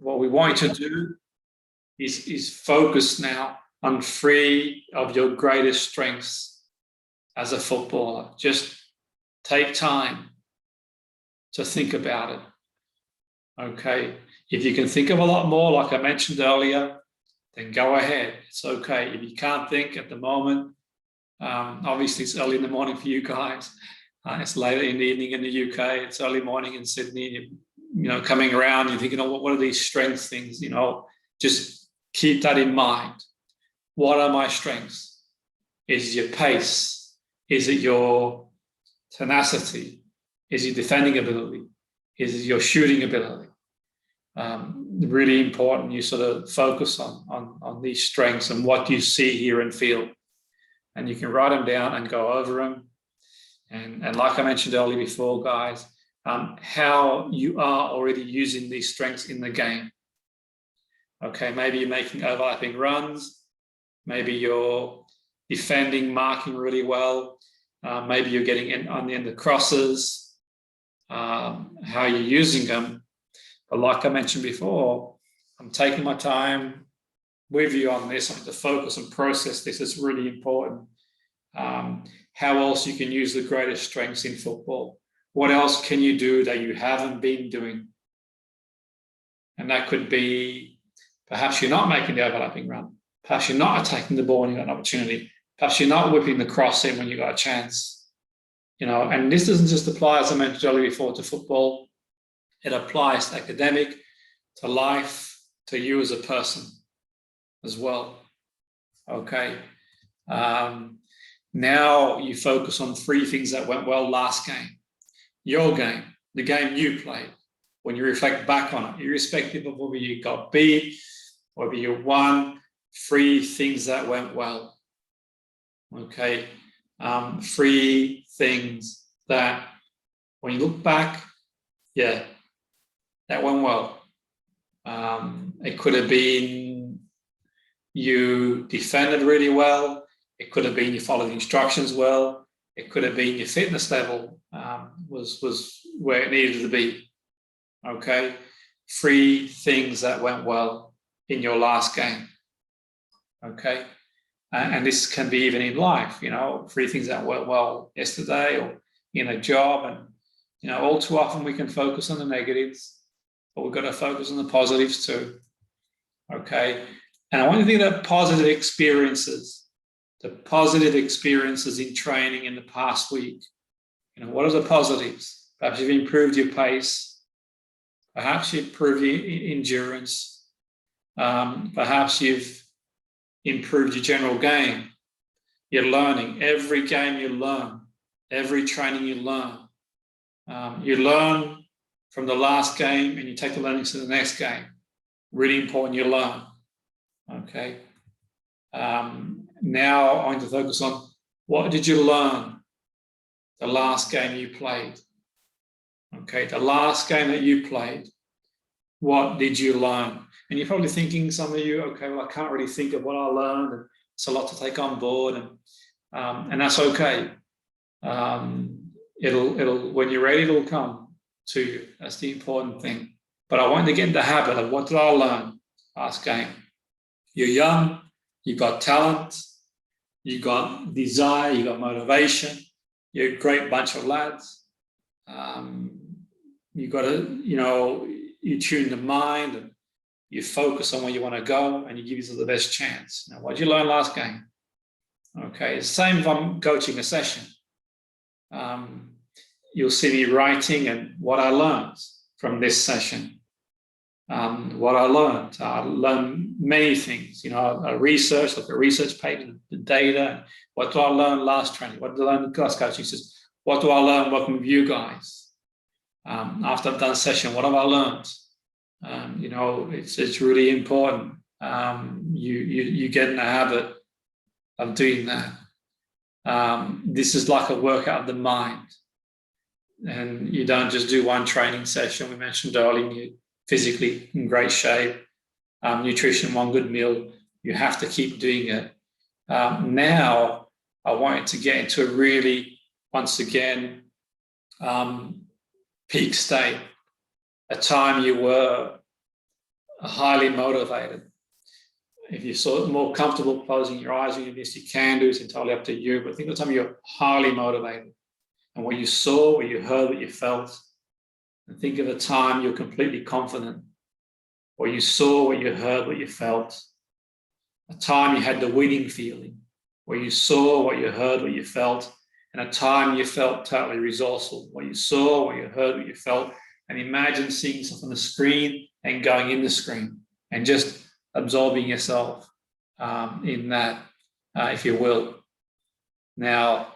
what we want you to do is focus now on 3 of your greatest strengths as a footballer. Just take time to think about it. Okay. If you can think of a lot more, like I mentioned earlier, then go ahead. It's okay. If you can't think at the moment, obviously it's early in the morning for you guys. It's later in the evening in the UK. It's early morning in Sydney. Coming around, you're thinking, what are these strengths things? Just keep that in mind. What are my strengths? Is it your pace? Is it your tenacity? Is it defending ability? Is it your shooting ability? Really important you sort of focus on these strengths and what you see, hear, and feel. And you can write them down and go over them. And like I mentioned earlier before, guys, how you are already using these strengths in the game. Okay, maybe you're making overlapping runs. Maybe you're defending, marking really well. Maybe you're getting on the end of crosses. How you're using them. But like I mentioned before, I'm taking my time with you on this. I want to focus and process this. It's really important. How else you can use the greatest strengths in football. What else can you do that you haven't been doing? And that could be, perhaps you're not making the overlapping run. Perhaps you're not attacking the ball when you got an opportunity. Perhaps you're not whipping the cross in when you got a chance. And this doesn't just apply, as I mentioned earlier before, to football. It applies to academic, to life, to you as a person as well. Okay. Now you focus on 3 things that went well last game. Your game, the game you played. When you reflect back on it, irrespective of whether you got beat, whether you won, 3 things that went well. Okay. 3 things that when you look back, yeah, that went well. It could have been you defended really well. It could have been you followed the instructions well. It could have been your fitness level was where it needed to be. Okay, 3 things that went well in your last game. Okay, and this can be even in life. 3 things that went well yesterday or in a job, and all too often we can focus on the negatives. But we've got to focus on the positives too. Okay. And I want you to think about positive experiences, the positive experiences in training in the past week. What are the positives? Perhaps you've improved your pace. Perhaps you've improved your endurance. Perhaps you've improved your general game. You're learning. Every game you learn. Every training you learn. You learn from the last game and you take the learnings to the next game. Really important you learn. Okay. Now I want to focus on what did you learn the last game you played? Okay, the last game that you played, what did you learn? And you're probably thinking, some of you, okay, well, I can't really think of what I learned, and it's a lot to take on board, and that's okay. It'll when you're ready, it'll come to you. That's the important thing. But I want to get in the habit of what did I learn last game? You're young, you've got talent, you've got desire, you've got motivation, you're a great bunch of lads. You've got to, you tune the mind and you focus on where you want to go and you give yourself the best chance. Now, what did you learn last game? Okay, it's the same if I'm coaching a session. You'll see me writing and what I learned from this session. What I learned many things. I researched, look at research papers, the data. What do I learn last training? What did I learn in class coaching? Says, what do I learn working with you guys? After I've done a session, what have I learned? It's really important. You get in the habit of doing that. This is like a workout of the mind. And you don't just do one training session. We mentioned earlier, you're physically in great shape, nutrition, one good meal. You have to keep doing it. Now, I want you to get into a really, once again, peak state, a time you were highly motivated. If you're sort of more comfortable closing your eyes doing this, you can do. It's entirely up to you. But think of the time you're highly motivated and what you saw, what you heard, what you felt. And think of a time you're completely confident. What you saw, what you heard, what you felt. A time you had the winning feeling. Where you saw, what you heard, what you felt. And a time you felt totally resourceful. What you saw, what you heard, what you felt. And imagine seeing stuff on the screen and going in the screen. And just absorbing yourself in that, if you will. Now,